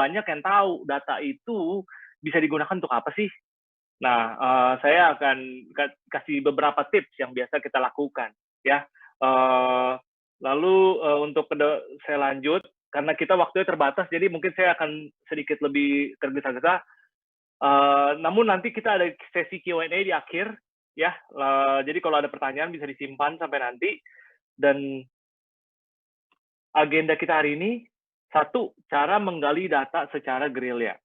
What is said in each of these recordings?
banyak yang tahu data itu bisa digunakan untuk apa sih. Nah, saya akan kasih beberapa tips yang biasa kita lakukan, ya. Lalu untuk saya lanjut, karena kita waktunya terbatas, jadi mungkin saya akan sedikit lebih tergesa-gesa. Namun nanti kita ada sesi Q&A di akhir, ya. Jadi kalau ada pertanyaan bisa disimpan sampai nanti. Dan agenda kita hari ini, satu, cara menggali data secara gerilya.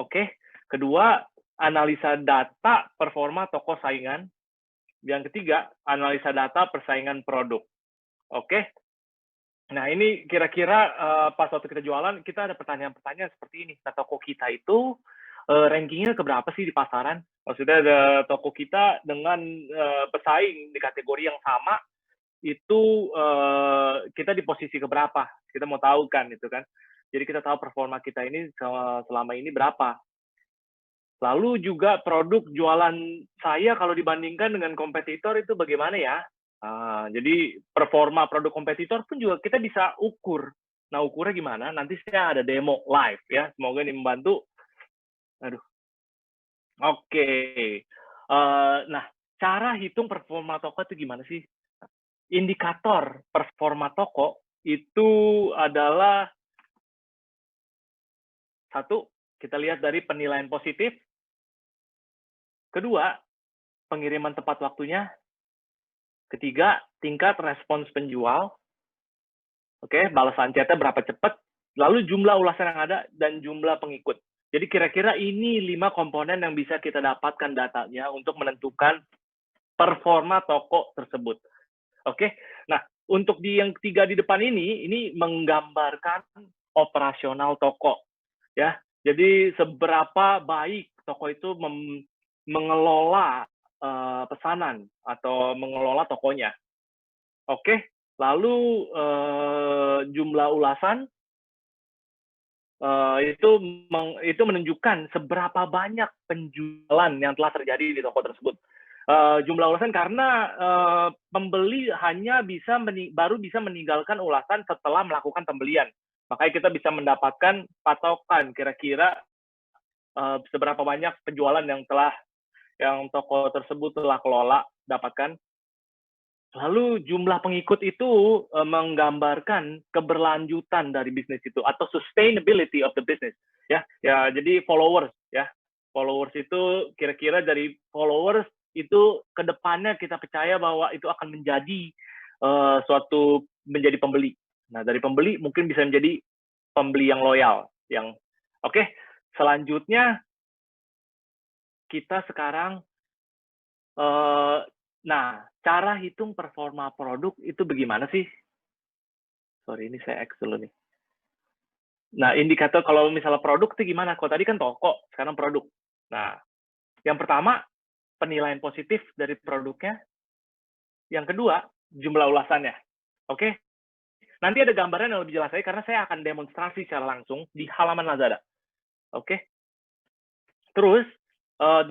Oke. Kedua, analisa data performa toko saingan. Yang ketiga, analisa data persaingan produk. Oke. Nah, ini kira-kira pas waktu kita jualan, kita ada pertanyaan-pertanyaan seperti ini. Nah, toko kita itu rankingnya keberapa sih di pasaran? Maksudnya ada toko kita dengan pesaing di kategori yang sama, itu kita di posisi keberapa? Kita mau tahu kan, itu kan. Jadi kita tahu performa kita ini selama ini berapa. Lalu juga produk jualan saya kalau dibandingkan dengan kompetitor itu bagaimana ya? Jadi performa produk kompetitor pun juga kita bisa ukur. Nah, ukurnya gimana? Nanti saya ada demo live ya. Semoga ini membantu. Aduh. Oke. Nah, cara hitung performa toko itu gimana sih? Indikator performa toko itu adalah satu, kita lihat dari penilaian positif. Kedua, pengiriman tepat waktunya. Ketiga, tingkat respons penjual. Oke, balasan chatnya berapa cepat. Lalu jumlah ulasan yang ada dan jumlah pengikut. Jadi kira-kira ini 5 komponen yang bisa kita dapatkan datanya untuk menentukan performa toko tersebut. Oke, nah untuk yang ketiga di depan ini menggambarkan operasional toko. Ya, jadi seberapa baik toko itu mengelola pesanan atau mengelola tokonya. Oke, lalu jumlah ulasan itu menunjukkan seberapa banyak penjualan yang telah terjadi di toko tersebut. Jumlah ulasan karena pembeli hanya baru bisa meninggalkan ulasan setelah melakukan pembelian. Makanya kita bisa mendapatkan patokan kira-kira seberapa banyak penjualan yang toko tersebut telah kelola dapatkan. Lalu jumlah pengikut itu menggambarkan keberlanjutan dari bisnis itu atau sustainability of the business. Ya, jadi followers ya. Followers itu kira-kira dari followers itu ke depannya kita percaya bahwa itu akan menjadi menjadi pembeli. Nah, dari pembeli mungkin bisa menjadi pembeli yang loyal. Oke. Selanjutnya kita sekarang nah, cara hitung performa produk itu bagaimana sih? Sorry, ini saya X dulu nih. Nah, indikator kalau misalnya produk itu gimana? Kalau tadi kan toko, sekarang produk. Nah, yang pertama, penilaian positif dari produknya. Yang kedua, jumlah ulasannya. Oke? Nanti ada gambaran yang lebih jelas lagi, karena saya akan demonstrasi secara langsung di halaman Lazada. Oke? Terus,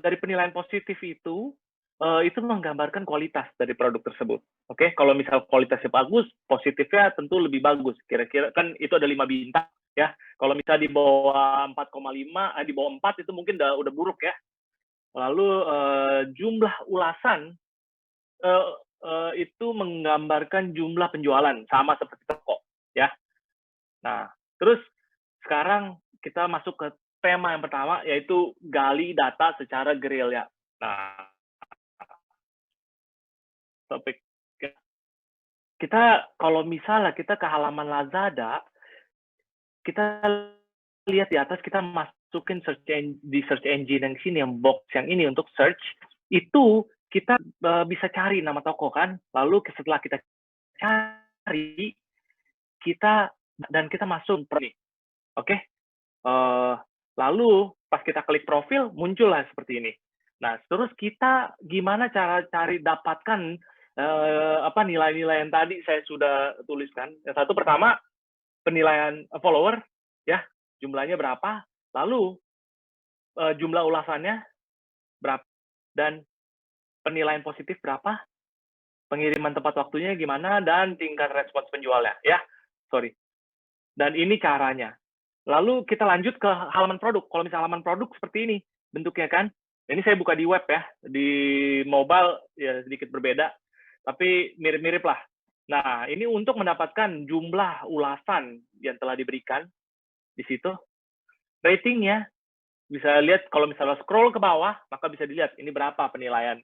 dari penilaian positif itu menggambarkan kualitas dari produk tersebut. Oke, kalau misal kualitasnya bagus, positifnya tentu lebih bagus. Kira-kira kan itu ada 5 bintang ya. Kalau misal di bawah 4,5, di bawah 4 itu mungkin udah buruk ya. Lalu jumlah ulasan itu menggambarkan jumlah penjualan sama seperti toko ya. Nah, terus sekarang kita masuk ke tema yang pertama, yaitu gali data secara gerilya. Nah, topik kita kalau misalnya kita ke halaman Lazada, kita lihat di atas, kita masukin di search engine yang sini, yang box yang ini untuk search, itu kita bisa cari nama toko kan, lalu setelah kita cari, kita masuk ini, oke? Lalu pas kita klik profil, muncullah seperti ini. Nah, terus kita gimana cara dapatkan nilai-nilai yang tadi saya sudah tuliskan. Yang satu pertama, penilaian follower, ya, jumlahnya berapa, lalu jumlah ulasannya berapa, dan penilaian positif berapa, pengiriman tepat waktunya gimana, dan tingkat respons penjualnya, ya, sorry. Dan ini caranya. Lalu kita lanjut ke halaman produk. Kalau misalnya halaman produk seperti ini bentuknya kan. Ini saya buka di web ya. Di mobile ya sedikit berbeda, tapi mirip-mirip lah. Nah, ini untuk mendapatkan jumlah ulasan yang telah diberikan di situ. Ratingnya bisa lihat kalau misalnya scroll ke bawah, maka bisa dilihat ini berapa penilaian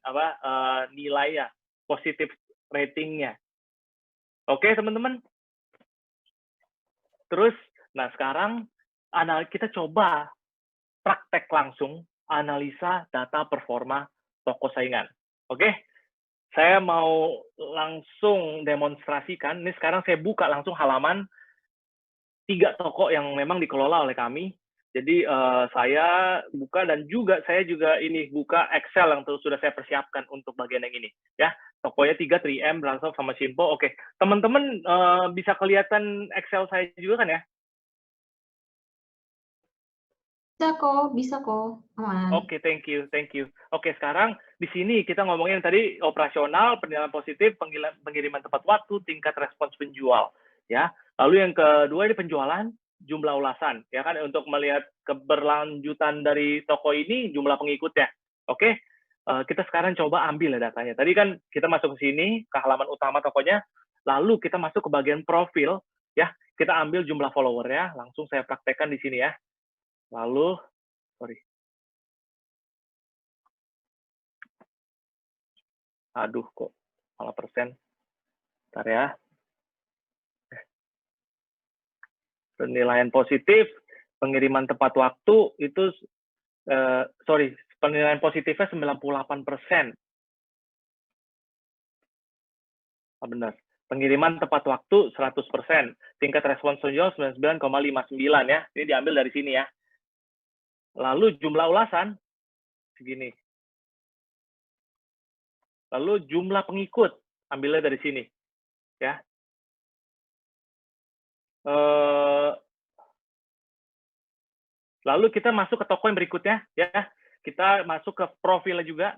nilainya, positif ratingnya. Oke, teman-teman. Terus, nah sekarang kita coba praktek langsung analisa data performa toko saingan. Oke, saya mau langsung demonstrasikan. Ini sekarang saya buka langsung halaman 3 toko yang memang dikelola oleh kami. Jadi saya buka dan saya juga ini buka Excel yang sudah saya persiapkan untuk bagian yang ini. Ya, tokonya 3, 3M, Brandstock, sama Shimpo. Oke, teman-teman bisa kelihatan Excel saya juga kan ya? Bisa kok, aman. Oke, thank you. Oke, sekarang di sini kita ngomongin tadi operasional, penilaian positif, pengiriman tepat waktu, tingkat respons penjual, ya. Lalu yang kedua ini penjualan, jumlah ulasan, ya kan, untuk melihat keberlanjutan dari toko ini, jumlah pengikutnya. Oke, kita sekarang coba ambil ya datanya. Tadi kan kita masuk ke sini, ke halaman utama tokonya, lalu kita masuk ke bagian profil, ya. Kita ambil jumlah follower-nya, langsung saya praktekkan di sini ya. Lalu, sorry. Aduh, kok malah persen. Bentar ya. Penilaian positif, pengiriman tepat waktu, itu, penilaian positifnya 98%. Benar. Pengiriman tepat waktu 100%. Tingkat respons penjual 99,59 ya. Ini diambil dari sini ya. Lalu jumlah ulasan, segini. Lalu jumlah pengikut, ambilnya dari sini. Ya. Lalu kita masuk ke toko yang berikutnya, ya. Kita masuk ke profilnya juga.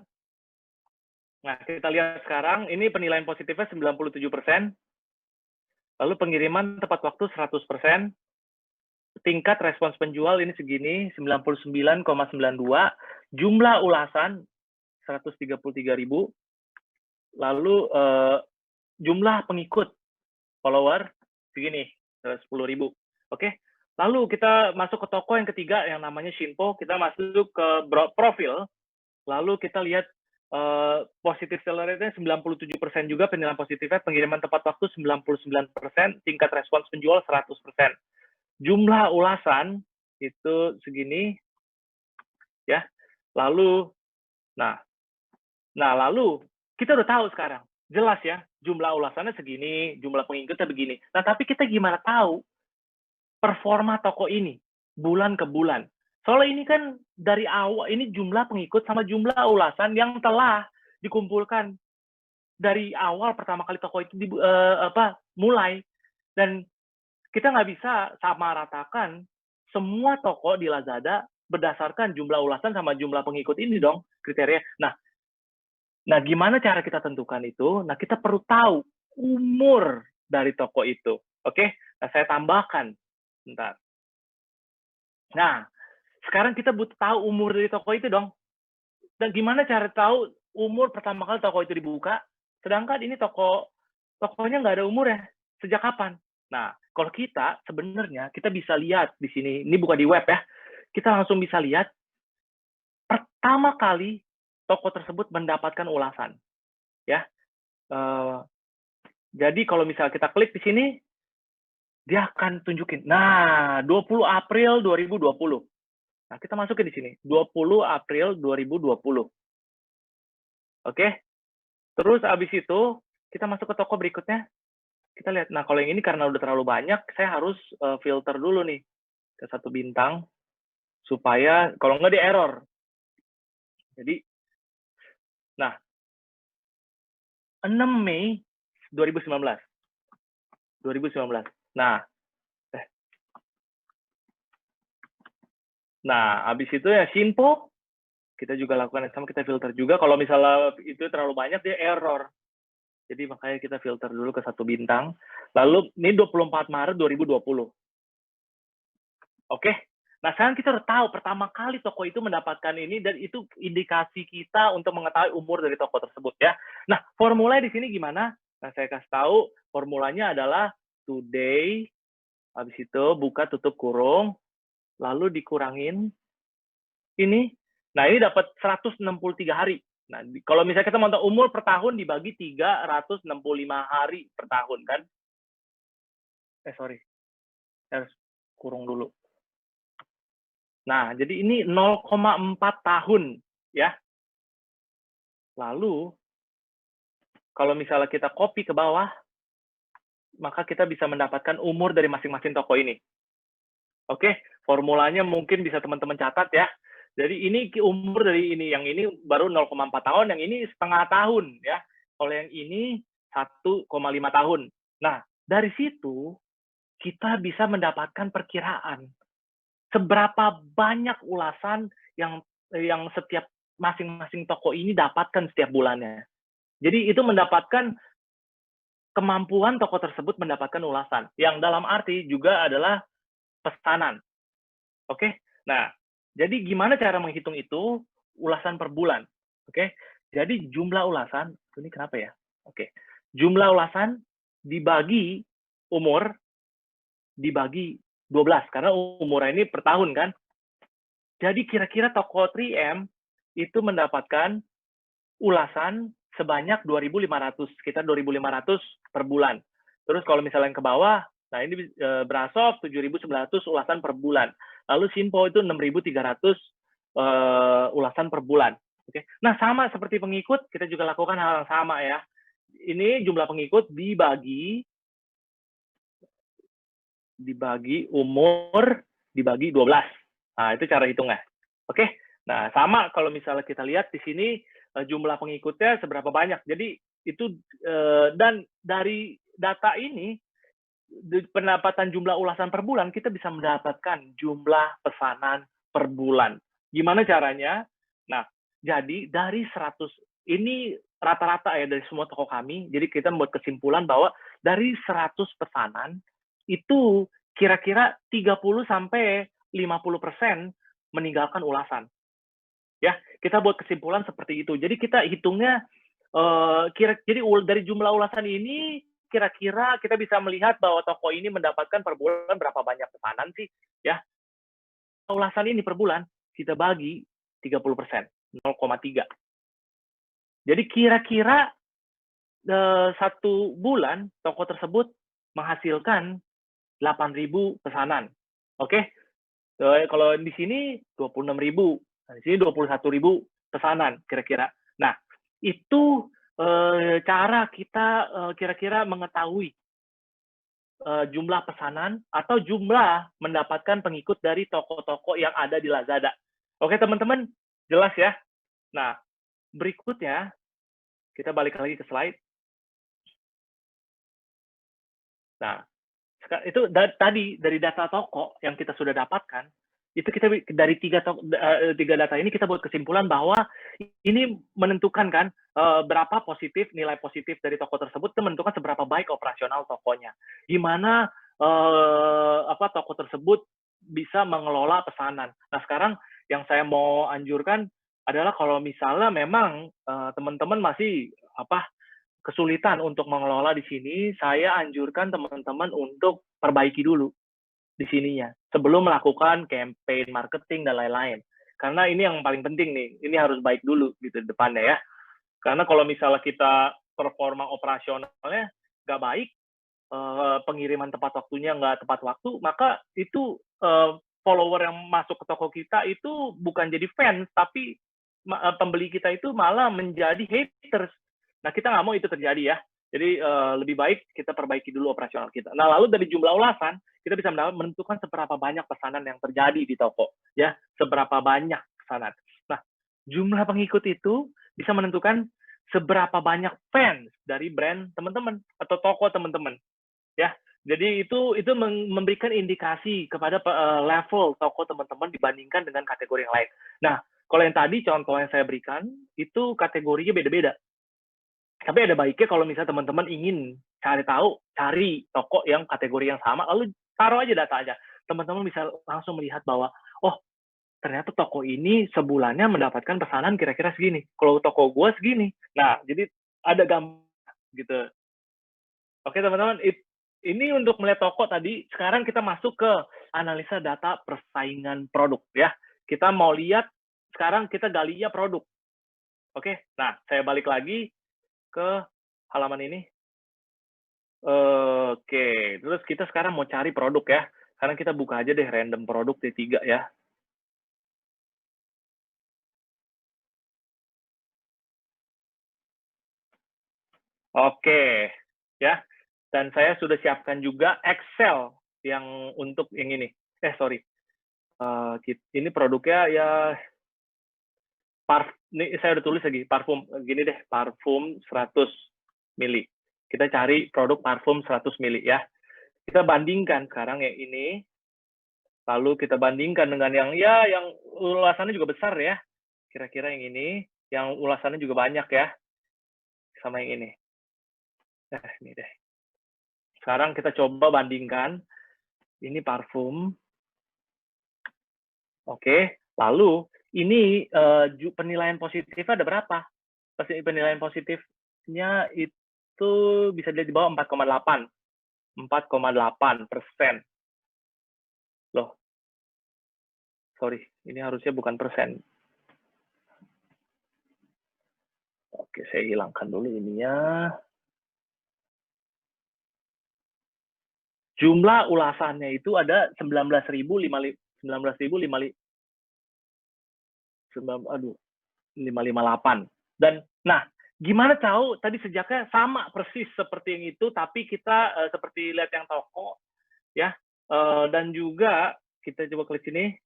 Nah, kita lihat sekarang, ini penilaian positifnya 97%. Lalu pengiriman tepat waktu 100%. Tingkat respons penjual ini segini, 99,92. Jumlah ulasan 133.000. Lalu jumlah pengikut follower segini, 10.000. Oke. Lalu kita masuk ke toko yang ketiga yang namanya Shimpo. Kita masuk ke profil. Lalu kita lihat positif seller rate-nya 97% juga, penilaian positifnya, pengiriman tepat waktu 99%, tingkat respons penjual 100%. Jumlah ulasan itu segini, ya. Lalu, lalu kita udah tahu sekarang, jelas ya, jumlah ulasannya segini, jumlah pengikutnya begini. Nah, tapi kita gimana tahu performa toko ini bulan ke bulan? Soalnya ini kan dari awal, ini jumlah pengikut sama jumlah ulasan yang telah dikumpulkan dari awal pertama kali toko itu mulai. Dan kita nggak bisa sama ratakan semua toko di Lazada berdasarkan jumlah ulasan sama jumlah pengikut ini dong, kriteria. Nah, gimana cara kita tentukan itu? Nah, kita perlu tahu umur dari toko itu. Oke? Nah, saya tambahkan. Bentar. Nah, sekarang kita butuh tahu umur dari toko itu dong. Dan gimana cara tahu umur pertama kali toko itu dibuka, sedangkan ini tokonya nggak ada umur ya. Sejak kapan? Nah, kalau kita sebenarnya kita bisa lihat di sini, ini bukan di web ya, kita langsung bisa lihat pertama kali toko tersebut mendapatkan ulasan. Ya, jadi kalau misalnya kita klik di sini, dia akan tunjukin. Nah, 20 April 2020. Nah, kita masukin di sini, 20 April 2020. Oke? Terus abis itu, kita masuk ke toko berikutnya. Kita lihat, nah kalau yang ini karena udah terlalu banyak, saya harus filter dulu nih ke 1 bintang, supaya kalau nggak di error. Jadi, nah, 6 Mei 2019. Nah, abis itu ya Shimpo, kita juga lakukan yang sama, kita filter juga. Kalau misalnya itu terlalu banyak, dia error. Jadi makanya kita filter dulu ke 1 bintang. Lalu ini 24 Maret 2020. Oke. Nah, sekarang kita udah tahu pertama kali toko itu mendapatkan ini dan itu indikasi kita untuk mengetahui umur dari toko tersebut ya. Nah, formulanya di sini gimana? Nah, saya kasih tahu formulanya adalah today, habis itu buka tutup kurung, lalu dikurangin ini. Nah, ini dapat 163 hari. Nah, kalau misalnya kita mau tahu umur per tahun dibagi 365 hari per tahun kan? Sorry. Saya harus kurung dulu. Nah, jadi ini 0,4 tahun ya. Lalu kalau misalnya kita copy ke bawah, maka kita bisa mendapatkan umur dari masing-masing toko ini. Oke, formulanya mungkin bisa teman-teman catat ya. Jadi ini umur dari ini, yang ini baru 0,4 tahun, yang ini setengah tahun ya. Kalau yang ini 1,5 tahun. Nah, dari situ kita bisa mendapatkan perkiraan seberapa banyak ulasan yang setiap masing-masing toko ini dapatkan setiap bulannya. Jadi itu mendapatkan kemampuan toko tersebut mendapatkan ulasan. Yang dalam arti juga adalah pesanan. Oke? Nah, jadi gimana cara menghitung itu? Ulasan per bulan. Oke? Jadi jumlah ulasan, ini kenapa ya? Oke. Jumlah ulasan dibagi umur dibagi 12 karena umurnya ini per tahun kan. Jadi kira-kira toko 3M itu mendapatkan ulasan sebanyak 2.500, sekitar 2.500 per bulan. Terus kalau misalnya yang ke bawah, nah ini Brasov 7.900 ulasan per bulan. Lalu Simpo itu 6.300 ulasan per bulan. Oke. Nah, sama seperti pengikut, kita juga lakukan hal yang sama ya. Ini jumlah pengikut dibagi umur dibagi 12. Nah, itu cara hitungnya. Oke. Nah, sama kalau misalnya kita lihat di sini jumlah pengikutnya seberapa banyak. Jadi itu dan dari data ini pendapatan jumlah ulasan per bulan kita bisa mendapatkan jumlah pesanan per bulan. Gimana caranya? Nah, jadi dari 100 ini rata-rata ya dari semua toko kami. Jadi kita membuat kesimpulan bahwa dari 100 pesanan itu kira-kira 30 sampai 50% meninggalkan ulasan. Ya, kita buat kesimpulan seperti itu. Jadi kita hitungnya jadi dari jumlah ulasan ini kira-kira kita bisa melihat bahwa toko ini mendapatkan per bulan berapa banyak pesanan sih, ya. Ulasan ini per bulan kita bagi 30%, 0,3. Jadi kira-kira satu bulan toko tersebut menghasilkan 8.000 pesanan. Oke? Kalau di sini 26.000, di sini 21.000 pesanan kira-kira. Nah, itu cara kita kira-kira mengetahui jumlah pesanan atau jumlah mendapatkan pengikut dari toko-toko yang ada di Lazada. Oke, teman-teman, jelas ya? Nah, berikutnya kita balik lagi ke slide. Nah, itu tadi dari data toko yang kita sudah dapatkan, itu kita dari tiga data ini kita buat kesimpulan bahwa ini menentukan kan berapa nilai positif dari toko tersebut, itu menentukan seberapa baik operasional tokonya. Gimana toko tersebut bisa mengelola pesanan. Nah, sekarang yang saya mau anjurkan adalah kalau misalnya memang teman-teman masih kesulitan untuk mengelola di sini, saya anjurkan teman-teman untuk perbaiki dulu di sininya sebelum melakukan campaign marketing dan lain-lain. Karena ini yang paling penting nih, ini harus baik dulu gitu depannya ya. Karena kalau misalnya kita performa operasionalnya nggak baik, pengiriman tepat waktunya nggak tepat waktu, maka itu follower yang masuk ke toko kita itu bukan jadi fans, tapi pembeli kita itu malah menjadi haters. Nah, kita nggak mau itu terjadi ya. Jadi lebih baik kita perbaiki dulu operasional kita. Nah, lalu dari jumlah ulasan, kita bisa menentukan seberapa banyak pesanan yang terjadi di toko. Ya, seberapa banyak pesanan. Nah, jumlah pengikut itu bisa menentukan seberapa banyak fans dari brand teman-teman atau toko teman-teman. Ya, jadi itu memberikan indikasi kepada level toko teman-teman dibandingkan dengan kategori yang lain. Nah, kalau yang tadi contoh yang saya berikan, itu kategorinya beda-beda. Tapi ada baiknya kalau misalnya teman-teman ingin cari toko yang kategori yang sama, lalu taruh aja data aja. teman-teman bisa langsung melihat bahwa, oh, ternyata toko ini sebulannya mendapatkan pesanan kira-kira segini. Kalau toko gue segini. Nah, jadi ada gambar gitu. Oke, teman-teman, ini untuk melihat toko tadi. Sekarang kita masuk ke analisa data persaingan produk ya. Kita mau lihat sekarang kita galinya produk. Oke, nah saya balik lagi ke halaman ini. Oke, terus kita sekarang mau cari produk ya. Sekarang kita buka aja deh random produk D3 ya. Oke, ya. Dan saya sudah siapkan juga Excel yang untuk yang ini. Sorry. Ini produknya ya, ini saya udah tulis lagi, parfum. Gini deh, parfum 100 mili. Kita cari produk parfum 100 mili ya. Kita bandingkan sekarang yang ini. Lalu kita bandingkan dengan yang ulasannya juga besar ya. Kira-kira yang ini, yang ulasannya juga banyak ya. Sama yang ini. Ini deh. Sekarang kita coba bandingkan. Ini parfum. Oke, lalu ini penilaian positifnya ada berapa? Penilaian positifnya itu bisa dilihat di bawah 4,8. 4,8%. Loh, sorry, ini harusnya bukan persen. Oke, saya hilangkan dulu ininya. Jumlah ulasannya itu ada 19.558. Dan nah, gimana tahu tadi sejaknya sama persis seperti yang itu, tapi kita seperti lihat yang toko ya. Dan juga kita coba klik sini.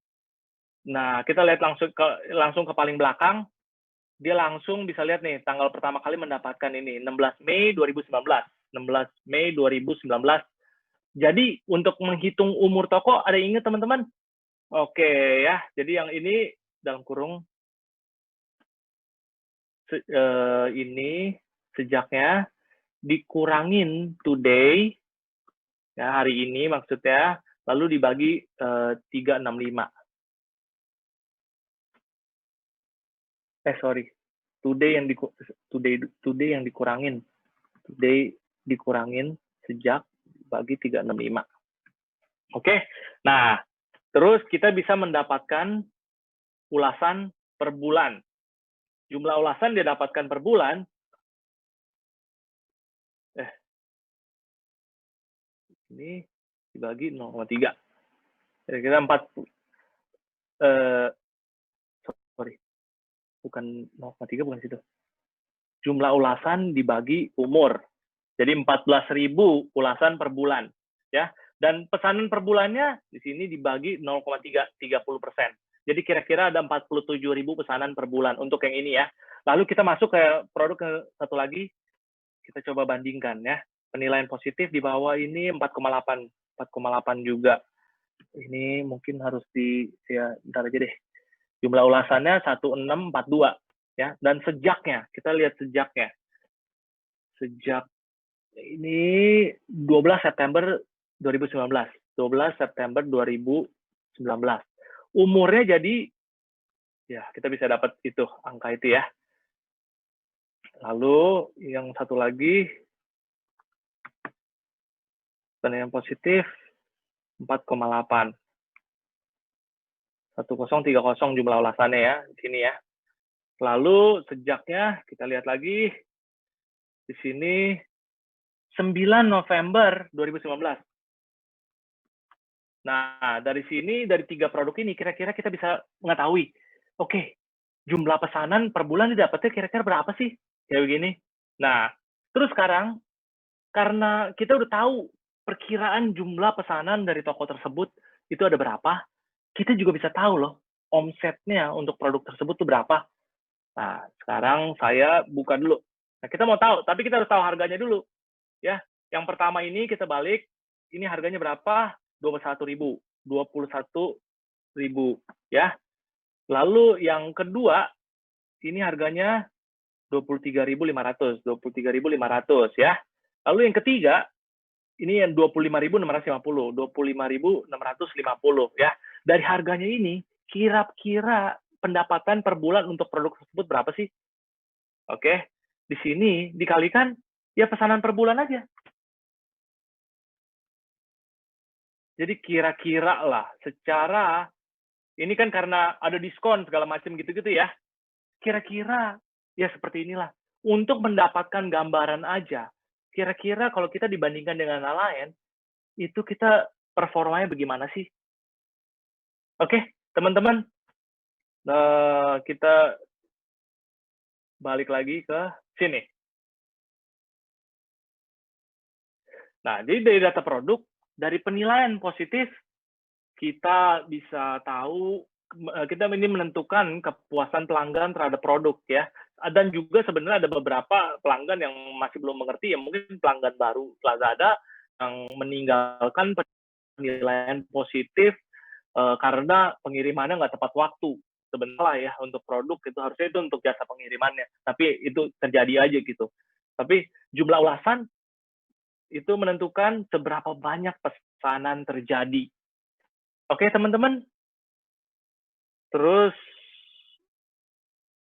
Nah, kita lihat langsung ke paling belakang. Dia langsung bisa lihat nih tanggal pertama kali mendapatkan ini 16 Mei 2019. 16 Mei 2019. Jadi untuk menghitung umur toko ada yang ingat teman-teman? Oke ya. Jadi yang ini dalam kurung ini sejaknya dikurangin today ya, hari ini maksudnya, lalu dibagi 365. Sorry. Today yang dikurangin. Today dikurangin sejak bagi 365. Oke. Nah, terus kita bisa mendapatkan ulasan per bulan. Jumlah ulasan dia dapatkan per bulan. Ini dibagi 0,3. Kira-kira 40. Sorry. Bukan 0,3, bukan situ. Jumlah ulasan dibagi umur. Jadi 14.000 ulasan per bulan. Ya. Dan pesanan per bulannya di sini dibagi 0,3, 30%. Jadi kira-kira ada 47.000 pesanan per bulan untuk yang ini ya. Lalu kita masuk ke produk ke satu lagi. Kita coba bandingkan ya. Penilaian positif di bawah ini 4,8. 4,8 juga. Ini mungkin harus bentar aja deh. Jumlah ulasannya 1642 ya. Dan sejaknya, kita lihat sejaknya. Sejak ini 12 September 2019. 12 September 2019. Umurnya jadi, ya kita bisa dapat itu, angka itu ya. Lalu yang satu lagi, penilaian positif 4,8. 1030 jumlah ulasannya ya, di sini ya. Lalu sejaknya, kita lihat lagi, di sini 9 November 2019. Nah, dari sini, dari 3 produk ini, kira-kira kita bisa mengetahui, oke, jumlah pesanan per bulan didapatnya kira-kira berapa sih? Kayak begini. Nah, terus sekarang, karena kita udah tahu perkiraan jumlah pesanan dari toko tersebut itu ada berapa, kita juga bisa tahu loh, omsetnya untuk produk tersebut tuh berapa. Nah, sekarang saya buka dulu. Nah, kita mau tahu, tapi kita harus tahu harganya dulu. Ya, yang pertama ini kita balik, ini harganya berapa? 21.000. 21.000 ya. Lalu yang kedua, ini harganya 23.500. 23.500 ya. Lalu yang ketiga, ini yang 25.650, 25.650 ya. Dari harganya ini, kira-kira pendapatan per bulan untuk produk tersebut berapa sih? Oke, di sini dikalikan ya pesanan per bulan aja. Jadi kira-kira lah, secara ini kan karena ada diskon segala macam gitu-gitu ya. Kira-kira ya seperti inilah. Untuk mendapatkan gambaran aja, kira-kira kalau kita dibandingkan dengan yang lain, itu kita performanya bagaimana sih? Oke, teman-teman, kita balik lagi ke sini. Nah, jadi dari data produk, dari penilaian positif, kita bisa tahu, kita ini menentukan kepuasan pelanggan terhadap produk ya. Dan juga sebenarnya ada beberapa pelanggan yang masih belum mengerti, ya mungkin pelanggan baru Lazada yang meninggalkan penilaian positif karena pengirimannya nggak tepat waktu. Sebenarnya ya untuk produk itu harusnya itu untuk jasa pengirimannya, tapi itu terjadi aja gitu. Tapi jumlah ulasan itu menentukan seberapa banyak pesanan terjadi. Oke, teman-teman. Terus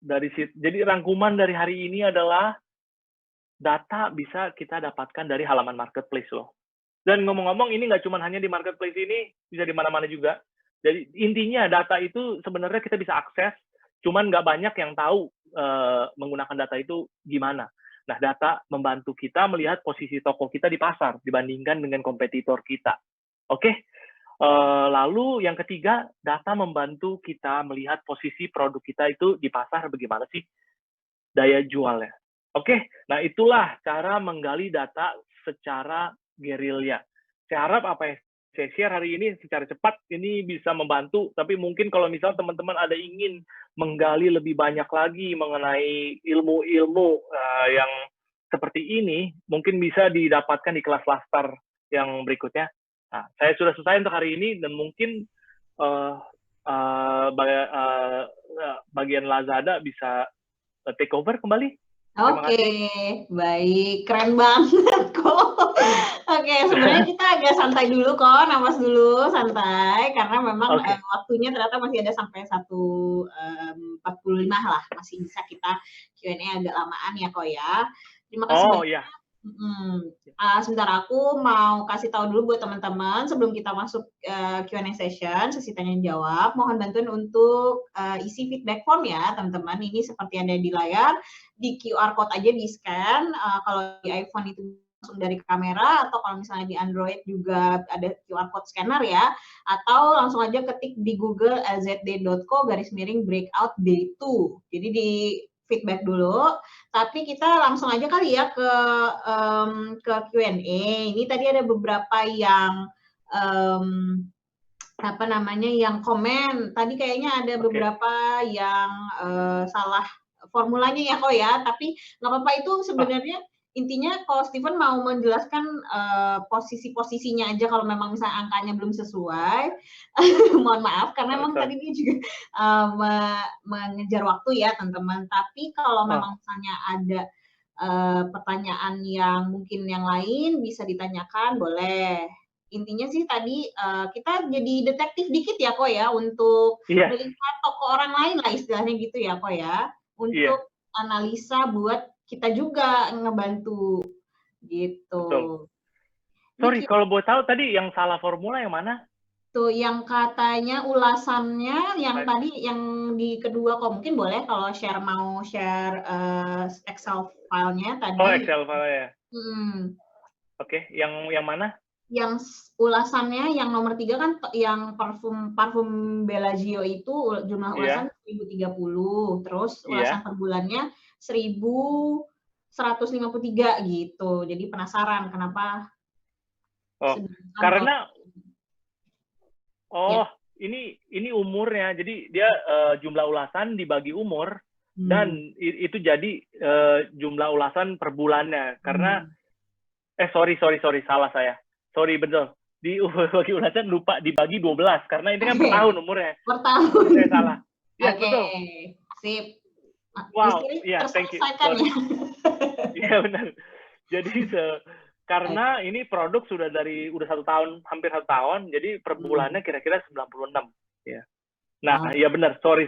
jadi rangkuman dari hari ini adalah data bisa kita dapatkan dari halaman marketplace loh. Dan ngomong-ngomong ini nggak cuma hanya di marketplace ini, bisa di mana-mana juga. Jadi intinya data itu sebenarnya kita bisa akses, cuman nggak banyak yang tahu menggunakan data itu gimana. Nah, data membantu kita melihat posisi toko kita di pasar dibandingkan dengan kompetitor kita. Oke, lalu yang ketiga, data membantu kita melihat posisi produk kita itu di pasar bagaimana sih daya jualnya. Oke, nah itulah cara menggali data secara gerilya. Saya harap apa yang saya share hari ini secara cepat ini bisa membantu, tapi mungkin kalau misal teman-teman ada ingin menggali lebih banyak lagi mengenai ilmu-ilmu yang seperti ini, mungkin bisa didapatkan di kelas laster yang berikutnya. Nah, saya sudah selesai untuk hari ini, dan mungkin bagian Lazada bisa take over kembali. Oke, baik, keren banget kok. Oke, sebenarnya kita agak santai dulu kok, napas dulu, santai, karena memang waktunya ternyata masih ada sampai 1:45 lah, masih bisa kita Q&A agak lamaan ya kok ya. Terima kasih banyak. Iya. Sebentar, aku mau kasih tahu dulu buat teman-teman sebelum kita masuk Q&A session, sesi tanya jawab. Mohon bantuan untuk isi feedback form ya, teman-teman. Ini seperti ada di layar, di QR code aja di scan. Kalau di iPhone itu langsung dari kamera, atau kalau misalnya di Android juga ada QR code scanner ya, atau langsung aja ketik di Google lzd.co/breakout day 2. Jadi di feedback dulu, tapi kita langsung aja kali ya ke Q&A. Ini tadi ada beberapa yang yang komen. Tadi kayaknya ada beberapa yang salah formulanya ya kok ya, tapi nggak apa-apa, itu sebenarnya intinya kalau Steven mau menjelaskan posisi-posisinya aja kalau memang misalnya angkanya belum sesuai. Mohon maaf karena memang tadi dia juga mengejar waktu ya teman-teman. Tapi kalau memang misalnya ada pertanyaan yang mungkin yang lain bisa ditanyakan, boleh. Intinya sih tadi kita jadi detektif dikit ya kok ya, untuk melihat toko orang lain lah istilahnya gitu ya kok ya, untuk analisa buat kita juga ngebantu gitu. Betul. Sorry, kalau boleh tahu tadi yang salah formula yang mana? Tuh yang katanya ulasannya yang tadi yang di kedua kok, mungkin boleh kalau mau share Excel filenya tadi. Oh, Excel file ya. Oke, yang mana? Yang ulasannya yang nomor 3 kan yang parfum Bellagio itu jumlah ulasan 1030, terus ulasan per bulannya 1153 gitu. Jadi penasaran kenapa? Karena ini umurnya. Jadi dia jumlah ulasan dibagi umur dan itu jadi jumlah ulasan per bulannya. Karena sorry salah saya. Sorry, betul. Bagi ulasan lupa dibagi 12 karena ini kan per tahun umurnya. Per tahun. Saya salah. Ya, betul. Sip. Wow, thank you. Iya, benar. Jadi Karena ini produk udah 1 tahun, hampir 1 tahun, jadi per bulannya kira-kira 96. Ya. Nah, iya benar. Sorry.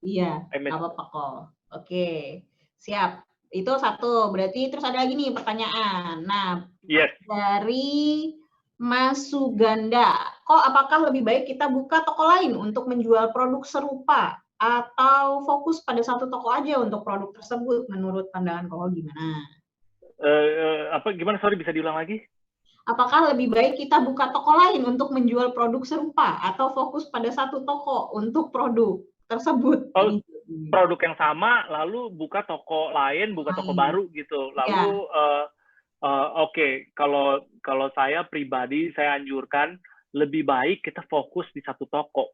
Iya, nggak apa-apa kok. Oke, siap. Itu satu. Berarti terus ada lagi nih pertanyaan. Nah, Yes. dari Mas Suganda, kok apakah lebih baik kita buka toko lain untuk menjual produk serupa atau fokus pada satu toko aja untuk produk tersebut? Menurut pandangan Koko gimana? Gimana? Sorry, bisa diulang lagi? Apakah lebih baik kita buka toko lain untuk menjual produk serupa atau fokus pada satu toko untuk produk tersebut? Oh, produk yang sama, lalu buka toko lain, buka toko baru gitu. Lalu, oke, kalau saya pribadi, saya anjurkan lebih baik kita fokus di satu toko.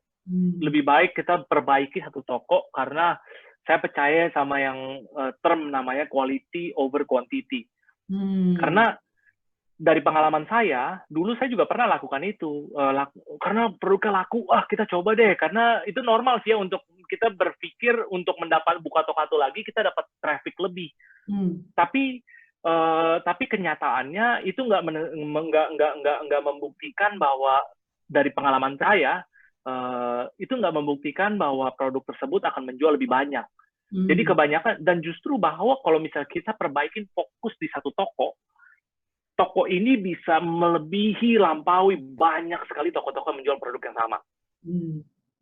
Lebih baik kita perbaiki satu toko, karena saya percaya sama yang term namanya quality over quantity. Karena dari pengalaman saya, dulu saya juga pernah lakukan itu. Karena produknya laku, kita coba deh. Karena itu normal sih ya, untuk kita berpikir untuk buka toko lagi, kita dapat traffic lebih. Tapi kenyataannya itu nggak membuktikan bahwa, dari pengalaman saya, itu nggak membuktikan bahwa produk tersebut akan menjual lebih banyak. Jadi kebanyakan, dan justru bahwa kalau misalnya kita perbaikin fokus di satu toko ini bisa melebihi, lampaui banyak sekali toko-toko yang menjual produk yang sama.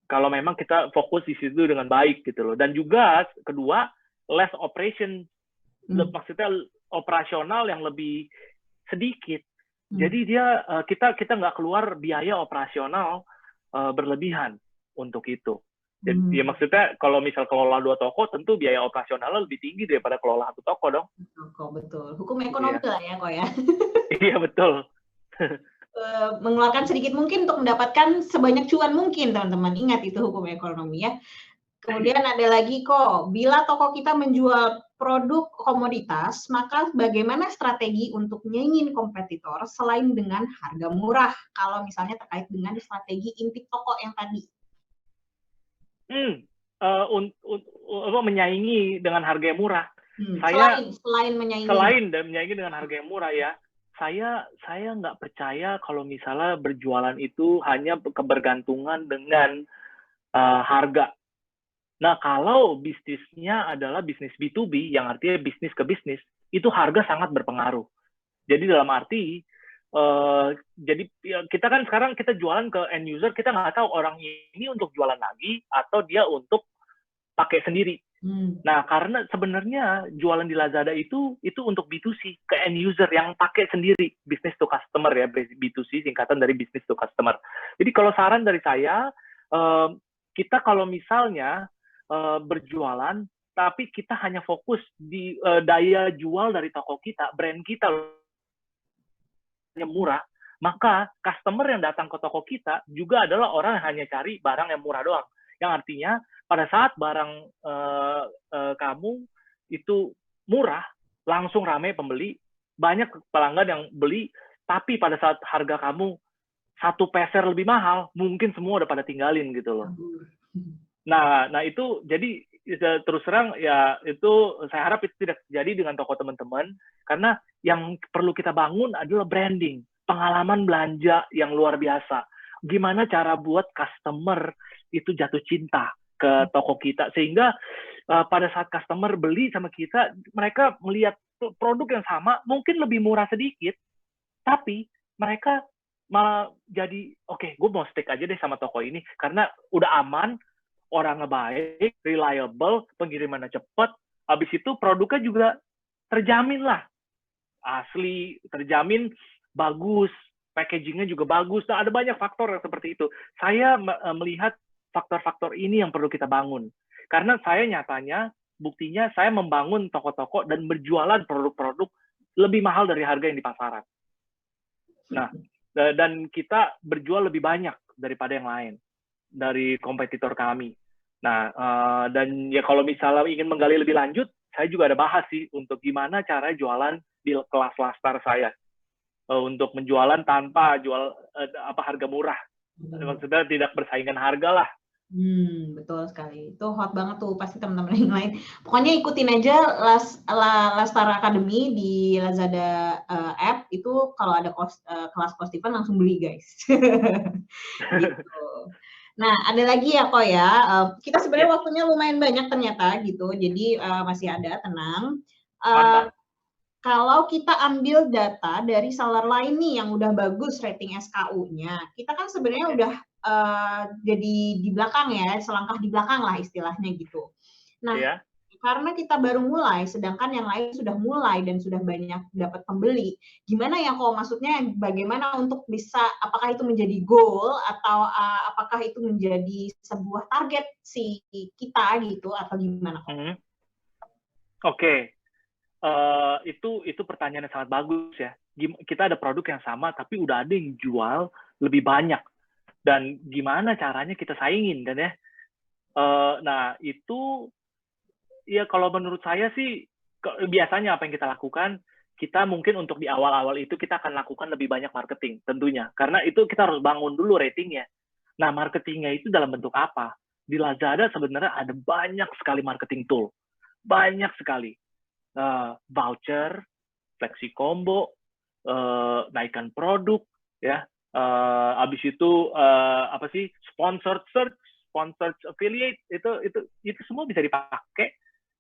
Kalau memang kita fokus di situ dengan baik gitu loh. Dan juga kedua, less operation, maksudnya operasional yang lebih sedikit. Jadi kita nggak keluar biaya operasional berlebihan untuk itu. Jadi, ya maksudnya kalau misal kelola 2 toko, tentu biaya operasionalnya lebih tinggi daripada kelola 1 toko dong. Betul. Hukum ekonomi lah ya, kok ya. Iya, betul. Mengeluarkan sedikit mungkin untuk mendapatkan sebanyak cuan mungkin, teman-teman. Ingat itu hukum ekonomi ya. Kemudian ada lagi kok, bila toko kita menjual produk komoditas, maka bagaimana strategi untuk nyaingin kompetitor selain dengan harga murah? Kalau misalnya terkait dengan strategi intip toko yang tadi. Menyaingi dengan harga yang murah. Selain menyaingi dengan harga yang murah ya, saya nggak percaya kalau misalnya berjualan itu hanya kebergantungan dengan harga. Nah, kalau bisnisnya adalah bisnis B2B, yang artinya bisnis ke bisnis, itu harga sangat berpengaruh. Jadi dalam arti, jadi kita kan sekarang kita jualan ke end user, kita nggak tahu orang ini untuk jualan lagi atau dia untuk pakai sendiri. Nah, karena sebenarnya jualan di Lazada itu untuk B2C, ke end user yang pakai sendiri, business to customer ya, B2C singkatan dari business to customer. Jadi kalau saran dari saya, kita kalau misalnya berjualan, tapi kita hanya fokus di daya jual dari toko kita, brand kita yang murah, maka customer yang datang ke toko kita juga adalah orang yang hanya cari barang yang murah doang. Yang artinya pada saat barang kamu itu murah, langsung ramai pembeli, banyak pelanggan yang beli, tapi pada saat harga kamu 1 peser lebih mahal, mungkin semua udah pada tinggalin gitu loh. Nah itu jadi terus terang ya, itu saya harap itu tidak terjadi dengan toko teman-teman, karena yang perlu kita bangun adalah branding, pengalaman belanja yang luar biasa. Gimana cara buat customer itu jatuh cinta ke toko kita, sehingga pada saat customer beli sama kita, mereka melihat produk yang sama, mungkin lebih murah sedikit, tapi mereka malah jadi, oke, gue mau stick aja deh sama toko ini, karena udah aman, orangnya baik, reliable, pengirimannya cepat, habis itu produknya juga terjamin lah, asli, terjamin, bagus, packagingnya juga bagus. Nah, ada banyak faktor yang seperti itu. Saya melihat faktor-faktor ini yang perlu kita bangun. Karena saya nyatanya, buktinya saya membangun toko-toko dan berjualan produk-produk lebih mahal dari harga yang di pasaran. Nah, dan kita berjual lebih banyak daripada yang lain, dari kompetitor kami. Nah, dan ya kalau misalnya ingin menggali lebih lanjut, saya juga ada bahas sih untuk gimana cara jualan di kelas laster saya. Untuk menjualan tanpa jual harga murah. Maksudnya tidak bersaingan harga lah. Betul sekali. Itu hot banget tuh pasti teman-teman yang lain. Pokoknya ikutin aja Lastara Academy di Lazada app itu kalau ada kelas Kostifan langsung beli guys. Gitu. Nah, ada lagi ya kok ya. Kita sebenarnya Yes, waktunya lumayan banyak ternyata gitu. Jadi masih ada, tenang. mantap. Kalau kita ambil data dari seller lain nih yang udah bagus rating SKU-nya, kita kan sebenarnya Oke. udah jadi di belakang ya, selangkah di belakang lah istilahnya gitu. Nah, Iya. karena kita baru mulai, sedangkan yang lain sudah mulai dan sudah banyak dapat pembeli, gimana ya kok maksudnya bagaimana untuk bisa, apakah itu menjadi goal atau apakah itu menjadi sebuah target si kita gitu atau gimana kok? Mhm. Oke. Itu pertanyaan yang sangat bagus ya. Kita ada produk yang sama, tapi udah ada yang jual lebih banyak. Dan gimana caranya kita saingin, kan ya? Nah, itu, ya kalau menurut saya sih, biasanya apa yang kita lakukan, kita mungkin untuk di awal-awal itu kita akan lakukan lebih banyak marketing, tentunya. Karena itu kita harus bangun dulu ratingnya. Nah, marketingnya itu dalam bentuk apa? Di Lazada sebenarnya ada banyak sekali marketing tool. Banyak sekali. Voucher, flexi combo, naikkan produk, ya. Habis itu apa sih, sponsored search, sponsored affiliate, itu semua bisa dipakai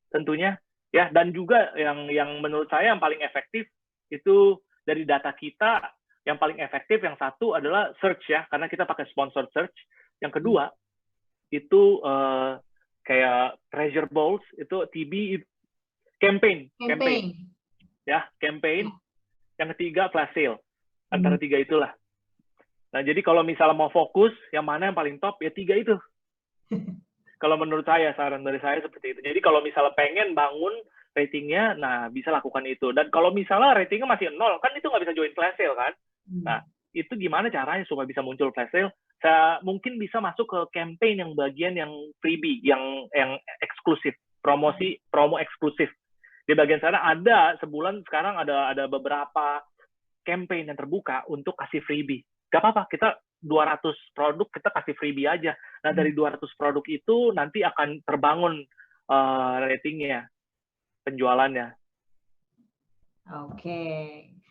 tentunya, ya. Dan juga yang menurut saya yang paling efektif itu dari data kita, yang paling efektif yang satu adalah search ya, karena kita pakai sponsored search. Yang kedua itu kayak treasure balls, itu TB, campaign, Campaign. ya, campaign. Yang ketiga flash sale, antara Hmm. tiga itulah. Nah, jadi kalau misalnya mau fokus, yang mana yang paling top, ya tiga itu. Kalau menurut saya, saran dari saya seperti itu. Jadi kalau misalnya pengen bangun ratingnya, nah bisa lakukan itu. Dan kalau misalnya ratingnya masih 0, kan itu nggak bisa join flash sale kan? Nah, itu gimana caranya supaya bisa muncul flash sale? Saya mungkin bisa masuk ke campaign yang bagian yang freebie, yang eksklusif, promo eksklusif. Di bagian sana ada sebulan sekarang ada beberapa campaign yang terbuka untuk kasih freebie. Gak apa-apa, kita 200 produk kita kasih freebie aja. Nah, dari 200 produk itu nanti akan terbangun ratingnya, penjualannya. Oke.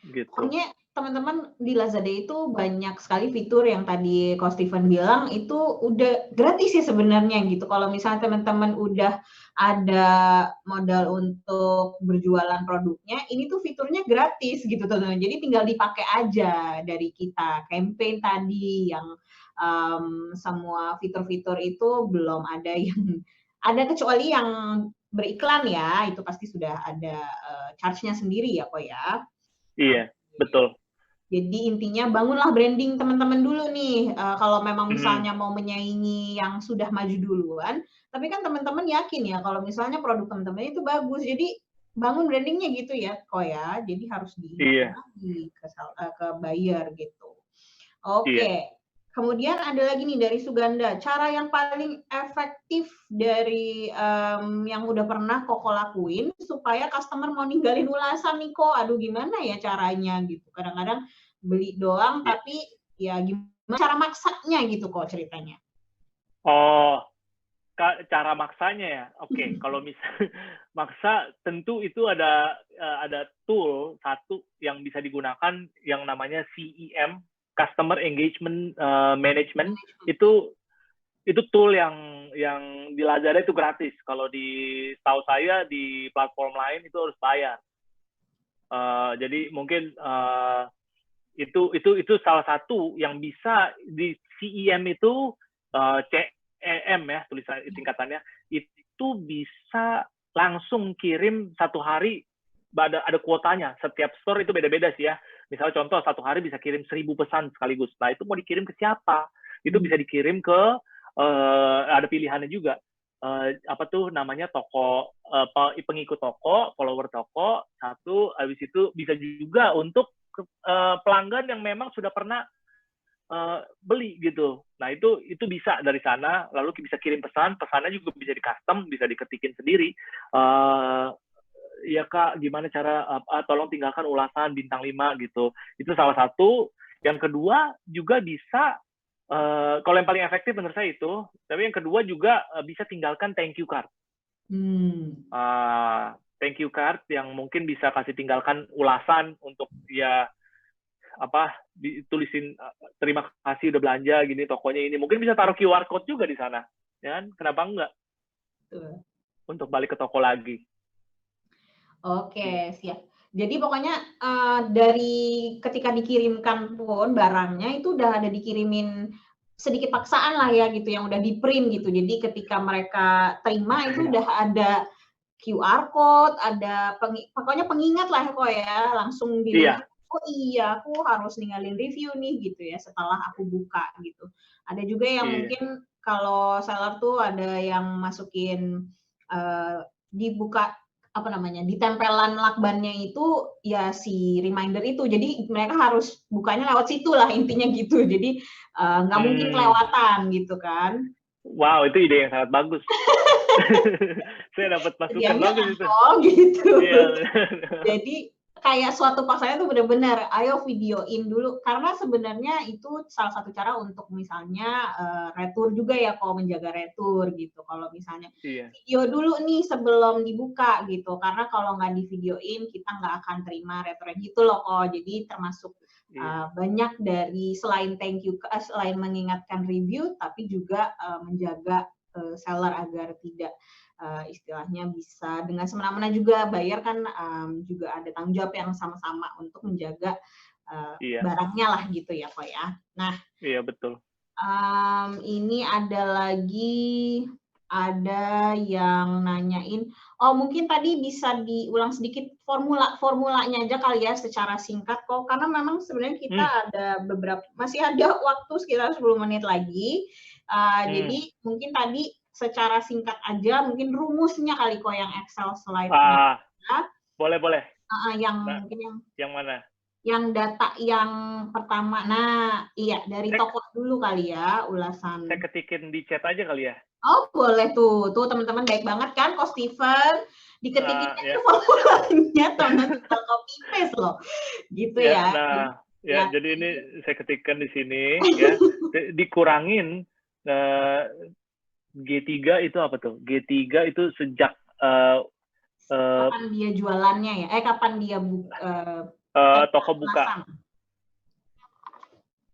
Gitu. Pokoknya teman-teman di Lazada itu banyak sekali fitur yang tadi Coach Steven bilang itu udah gratis ya sebenarnya gitu. Kalau misalnya teman-teman udah ada modal untuk berjualan produknya, ini tuh fiturnya gratis gitu teman-teman. Jadi tinggal dipakai aja dari kita. Campaign tadi yang semua fitur-fitur itu belum ada yang ada kecuali yang beriklan ya, itu pasti sudah ada charge-nya sendiri ya kok ya. Iya, betul. Jadi intinya bangunlah branding teman-teman dulu nih, kalau memang Mhm. misalnya mau menyaingi yang sudah maju duluan, tapi kan teman-teman yakin ya kalau misalnya produk teman-teman itu bagus, jadi bangun branding-nya gitu ya kok ya, jadi harus diingatkan Iya, lagi ke buyer gitu. iya. Oke. Kemudian ada lagi nih dari Suganda, cara yang paling efektif dari, yang udah pernah Koko lakuin supaya customer mau ninggalin ulasan nih Kok, aduh gimana ya caranya gitu. Kadang-kadang beli doang Iya. tapi ya gimana cara maksanya gitu Kok ceritanya? Oh, cara maksanya ya. Oke, kalau misal maksa, tentu itu ada tool satu yang bisa digunakan yang namanya CEM, Customer Engagement Management. Management. Itu tool yang di Lazada itu gratis. Kalau di tahu saya di platform lain itu harus bayar. Jadi mungkin itu salah satu yang bisa di CEM itu, CEM ya tulisan singkatannya, itu bisa langsung kirim satu hari. Ada kuotanya, setiap store itu beda-beda sih ya. Misalnya contoh satu hari bisa kirim 1.000 pesan sekaligus. Nah itu mau dikirim ke siapa? Itu bisa dikirim ke ada pilihannya juga. Apa tuh namanya, toko, pengikut toko, follower toko satu. Habis itu bisa juga untuk pelanggan yang memang sudah pernah beli gitu. Nah itu bisa dari sana, lalu bisa kirim pesan, pesannya juga bisa di custom, bisa diketikin sendiri. Ya Kak, gimana cara, tolong tinggalkan ulasan bintang 5 gitu. Itu salah satu. Yang kedua juga bisa Kalau yang paling efektif menurut saya itu, tapi yang kedua juga bisa tinggalkan thank you card. Thank you card yang mungkin bisa kasih tinggalkan ulasan untuk ya apa ditulisin terima kasih udah belanja gini tokonya ini, mungkin bisa taruh QR code juga di sana, ya kan? Kenapa enggak? Untuk balik ke toko lagi. Oke, siap. Jadi pokoknya dari ketika dikirimkan pun barangnya itu udah ada dikirimin sedikit paksaan lah ya gitu, yang udah di print gitu. Jadi ketika mereka terima itu udah ada QR code, ada pokoknya pengingat lah kok ya, langsung dilihat. Oh iya, aku harus ninggalin review nih gitu ya setelah aku buka gitu. Ada juga yang mungkin kalau seller tuh ada yang masukin dibuka apa namanya, di tempelan lakbannya itu ya si reminder itu. Jadi mereka harus bukanya lewat situ lah intinya gitu. Jadi nggak mungkin kelewatan gitu kan. Wow, itu ide yang sangat bagus. Saya dapat masukan bagus itu. Oh gitu. Jadi kayak suatu paksanya tuh benar-benar, ayo videoin dulu. Karena sebenarnya itu salah satu cara untuk misalnya retur juga ya, kalau menjaga retur gitu. Kalau misalnya video dulu nih sebelum dibuka gitu. Karena kalau nggak di videoin, kita nggak akan terima returnya gitu loh kok. Jadi termasuk banyak dari selain thank you, selain mengingatkan review, tapi juga menjaga seller agar tidak istilahnya bisa dengan semena-mena juga bayar kan, juga ada tanggung jawab yang sama-sama untuk menjaga barangnya lah gitu ya kok ya. Nah, iya betul. Ini ada lagi, ada yang nanyain, oh mungkin tadi bisa diulang sedikit formulanya aja kali ya secara singkat kok, karena memang sebenarnya kita ada masih ada waktu sekitar 10 menit lagi. Jadi mungkin tadi secara singkat aja, mungkin rumusnya kali kok yang Excel slide-nya. Boleh. Mungkin yang mana? Yang data yang pertama. Nah, iya dari toko dulu kali ya, ulasan. Saya ketikin di chat aja kali ya. Oh, boleh tuh. Tuh teman-teman baik banget kan, Ko Steven. Diketikin aja formulanya, teman-teman tinggal copy paste loh. Gitu ya. Nah, jadi ini saya ketikkan di sini ya. Dikurangin G3 itu apa tuh? G3 itu sejak kapan dia jualannya ya? Kapan dia toko buka.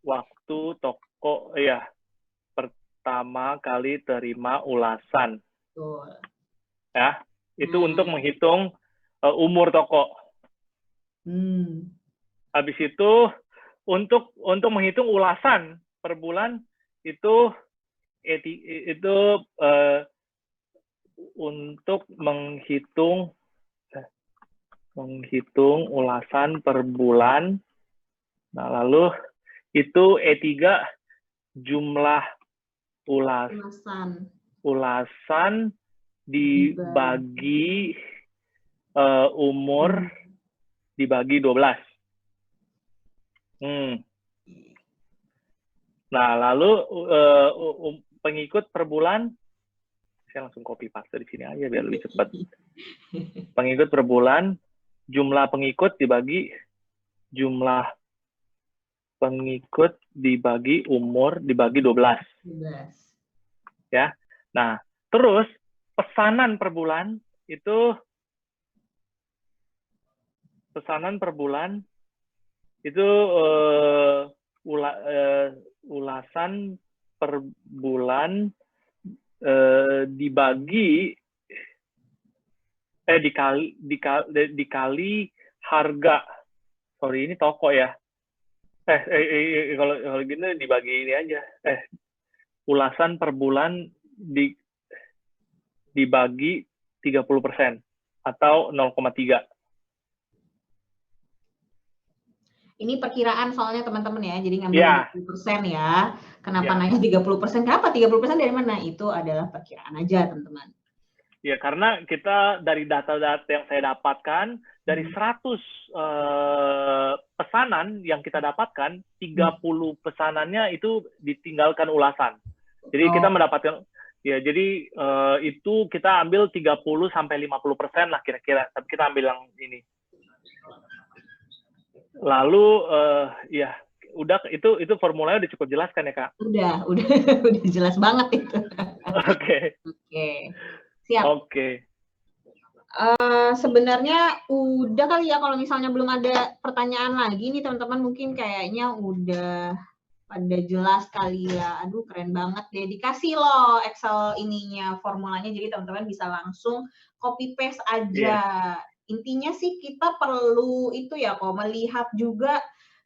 Waktu toko ya pertama kali terima ulasan. Betul. Ya, itu untuk menghitung umur toko. Habis itu untuk menghitung ulasan per bulan itu untuk menghitung ulasan per bulan. Nah, lalu itu E3 jumlah ulasan dibagi umur dibagi 12. Nah, lalu pengikut per bulan, saya langsung copy paste di sini aja biar lebih cepat. Pengikut per bulan, jumlah pengikut dibagi jumlah pengikut dibagi umur dibagi 12. Ya. Nah, terus pesanan per bulan itu ulasan per bulan dikali harga. Sorry, ini toko ya. Kalau gini dibagi ini aja. Ulasan per bulan dibagi 30% atau 0,3. Ini perkiraan soalnya teman-teman ya, jadi ngambil 30% ya. Kenapa nanya 30%? Kenapa 30% dari mana? Itu adalah perkiraan aja, teman-teman. Ya, karena kita dari data-data yang saya dapatkan, dari 100 pesanan yang kita dapatkan, 30 pesanannya itu ditinggalkan ulasan. Jadi kita mendapatkan, ya jadi itu kita ambil 30-50% lah kira-kira. Tapi kita ambil yang ini. Lalu ya udah itu formulanya udah cukup jelas kan ya, Kak? Udah udah jelas banget itu. Oke. Oke, siap. Oke. Sebenarnya udah kali ya, kalau misalnya belum ada pertanyaan lagi nih teman-teman, mungkin kayaknya udah pada jelas kali ya. Aduh, keren banget deh. Dikasih loh Excel ininya, formulanya, jadi teman-teman bisa langsung copy paste aja. Intinya sih kita perlu itu ya kok, melihat juga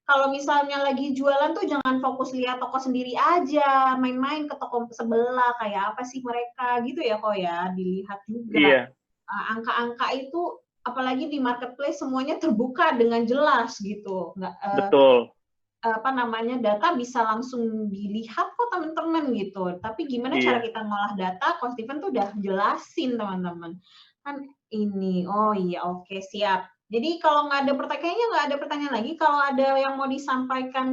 kalau misalnya lagi jualan tuh jangan fokus lihat toko sendiri aja, main-main ke toko sebelah, kayak apa sih mereka gitu ya kok ya, dilihat juga. Iya. Angka-angka itu apalagi di marketplace semuanya terbuka dengan jelas gitu. Nggak, Betul. data bisa langsung dilihat kok teman-teman gitu. Tapi gimana cara Iya. kita ngolah data, Coach Steven tuh udah jelasin teman-teman. Kan ini, oh iya, oke, siap. Jadi kalau nggak ada pertanyaan, kayaknya nggak ada pertanyaan lagi. Kalau ada yang mau disampaikan,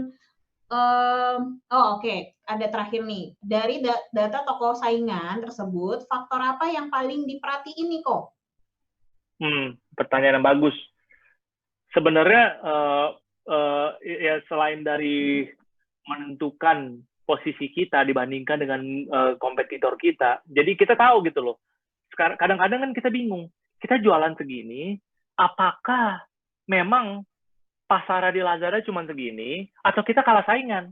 oke, ada terakhir nih. Dari data toko saingan tersebut, faktor apa yang paling diperhatiin nih kok? Pertanyaan yang bagus. Sebenarnya ya selain dari menentukan posisi kita dibandingkan dengan kompetitor kita, jadi kita tahu gitu loh. Kadang-kadang kan kita bingung, kita jualan segini, apakah memang pasar di Lazada cuma segini, atau kita kalah saingan,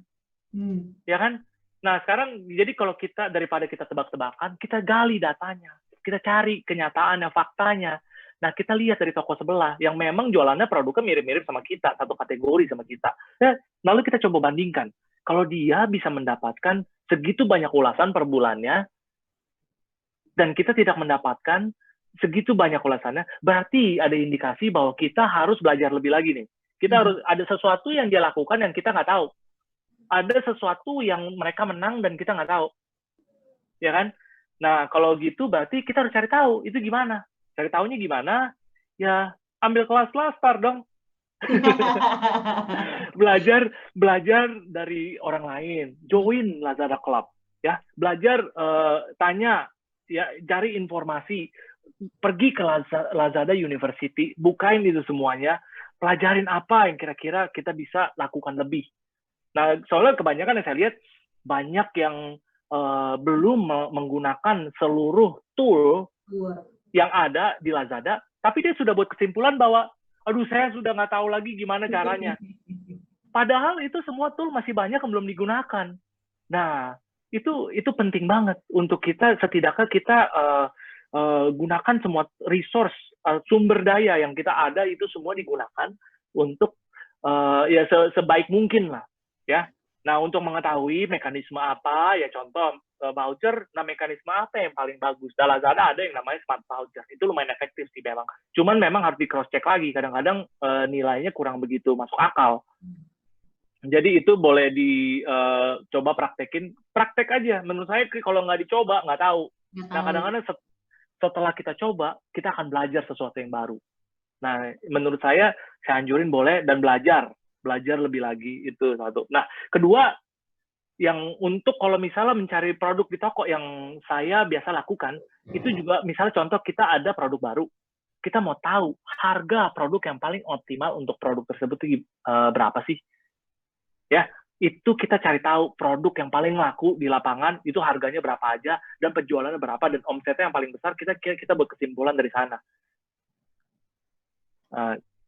ya kan? Nah sekarang jadi kalau kita daripada kita tebak-tebakan, kita gali datanya, kita cari kenyataannya, faktanya. Nah, kita lihat dari toko sebelah yang memang jualannya produknya mirip-mirip sama kita, satu kategori sama kita. Nah, lalu kita coba bandingkan. Kalau dia bisa mendapatkan segitu banyak ulasan per bulannya, dan kita tidak mendapatkan segitu banyak ulasannya, berarti ada indikasi bahwa kita harus belajar lebih lagi nih. Kita harus ada sesuatu yang dia lakukan yang kita nggak tahu. Ada sesuatu yang mereka menang dan kita nggak tahu. Ya kan? Nah, kalau gitu berarti kita harus cari tahu itu gimana. Cari tahunya gimana? Ya, ambil kelas Lastar dong. belajar dari orang lain. Join Lazada Club. Ya, belajar, tanya, ya, cari informasi. Pergi ke Lazada University, bukain itu semuanya, pelajarin apa yang kira-kira kita bisa lakukan lebih. Nah, soalnya kebanyakan yang saya lihat, banyak yang belum menggunakan seluruh tool yang ada di Lazada, tapi dia sudah buat kesimpulan bahwa, aduh saya sudah nggak tahu lagi gimana caranya. Padahal itu semua tool masih banyak yang belum digunakan. Nah, itu penting banget untuk kita, setidaknya kita gunakan semua resource, sumber daya yang kita ada itu semua digunakan untuk ya sebaik mungkin lah, ya. Nah, untuk mengetahui mekanisme apa, ya contoh voucher, nah mekanisme apa yang paling bagus? Di Lazada ada yang namanya smart voucher, itu lumayan efektif sih memang. Cuman memang harus di cross check lagi, kadang-kadang nilainya kurang begitu masuk akal. Jadi itu boleh dicoba praktek aja. Menurut saya kalau nggak dicoba nggak tahu. Nah kadang-kadang setelah kita coba, kita akan belajar sesuatu yang baru. Nah menurut saya anjurin boleh dan belajar lebih lagi, itu satu. Nah kedua, yang untuk kalau misalnya mencari produk di toko yang saya biasa lakukan, itu juga misalnya contoh kita ada produk baru, kita mau tahu harga produk yang paling optimal untuk produk tersebut itu berapa sih? Ya, itu kita cari tahu produk yang paling laku di lapangan itu harganya berapa aja dan penjualannya berapa dan omsetnya yang paling besar, kita berkesimpulan dari sana.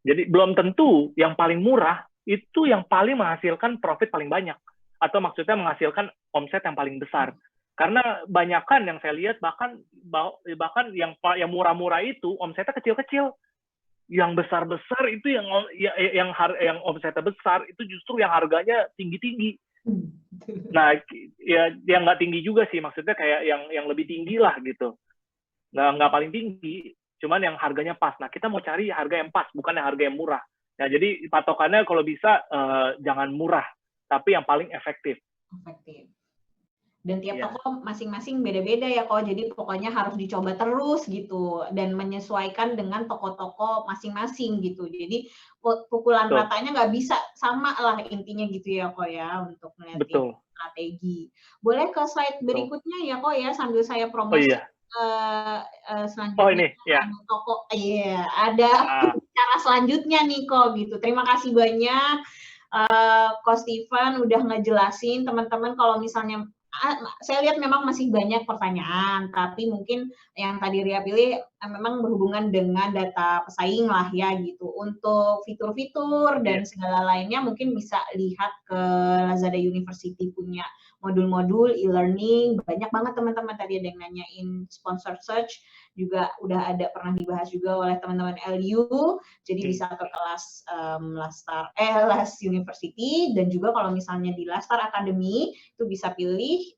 Jadi belum tentu yang paling murah itu yang paling menghasilkan profit paling banyak, atau maksudnya menghasilkan omset yang paling besar. Karena banyakan yang saya lihat bahkan yang murah-murah itu omsetnya kecil-kecil. Yang besar-besar itu yang omsetnya besar itu justru yang harganya tinggi-tinggi. Nah, ya yang nggak tinggi juga sih, maksudnya kayak yang lebih tinggi lah gitu. Nggak paling tinggi, cuman yang harganya pas. Nah, kita mau cari harga yang pas, bukan yang harga yang murah. Nah, jadi patokannya kalau bisa jangan murah, tapi yang paling efektif. Dan tiap toko masing-masing beda-beda ya kok, jadi pokoknya harus dicoba terus gitu, dan menyesuaikan dengan toko-toko masing-masing gitu. Jadi pukulan ratanya nggak bisa sama lah intinya gitu ya kok ya, untuk melihat strategi. Boleh ke slide berikutnya ya kok ya, sambil saya promosi. Selanjutnya ini ya. Toko, ada cara selanjutnya nih kok gitu. Terima kasih banyak Coach Steven udah ngejelasin teman-teman kalau misalnya saya lihat memang masih banyak pertanyaan, tapi mungkin yang tadi Ria pilih memang berhubungan dengan data pesaing lah ya gitu. Untuk fitur-fitur dan segala lainnya mungkin bisa lihat ke Lazada University punya modul-modul e-learning. Banyak banget teman-teman tadi ada yang nanyain sponsor search juga udah ada pernah dibahas juga oleh teman-teman LU. Jadi bisa ke kelas LAS University dan juga kalau misalnya di Lastar Academy itu bisa pilih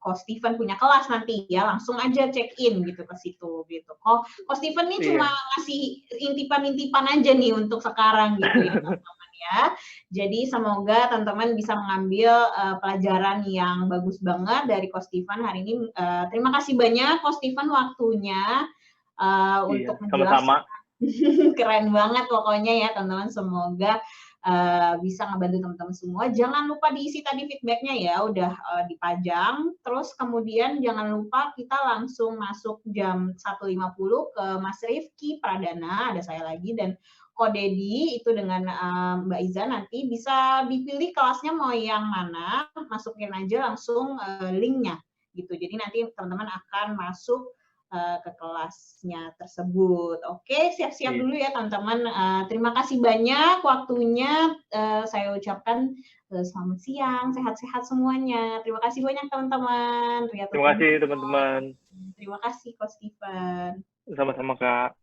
Coach Steven punya kelas nanti ya, langsung aja check in gitu ke situ gitu. Coach Steven ini cuma ngasih intipan-intipan aja nih untuk sekarang gitu ya teman-teman ya. Jadi semoga teman-teman bisa mengambil pelajaran yang bagus banget dari Coach Steven hari ini. Terima kasih banyak Coach Steven waktunya untuk menjelaskan. Keren banget pokoknya ya teman-teman, semoga bisa ngebantu teman-teman semua. Jangan lupa diisi tadi feedbacknya ya, udah dipajang. Terus kemudian jangan lupa kita langsung masuk jam 1.50 ke Mas Rifki Pradana, ada saya lagi, dan Ko Dedi itu dengan Mbak Iza. Nanti bisa dipilih kelasnya mau yang mana, masukin aja langsung linknya gitu. Jadi nanti teman-teman akan masuk ke kelasnya tersebut. Oke, siap-siap dulu ya teman-teman. Terima kasih banyak waktunya. Saya ucapkan selamat siang, sehat-sehat semuanya. Terima kasih banyak teman-teman. Terima kasih teman-teman. Terima kasih Coach Steven. Sama-sama Kak.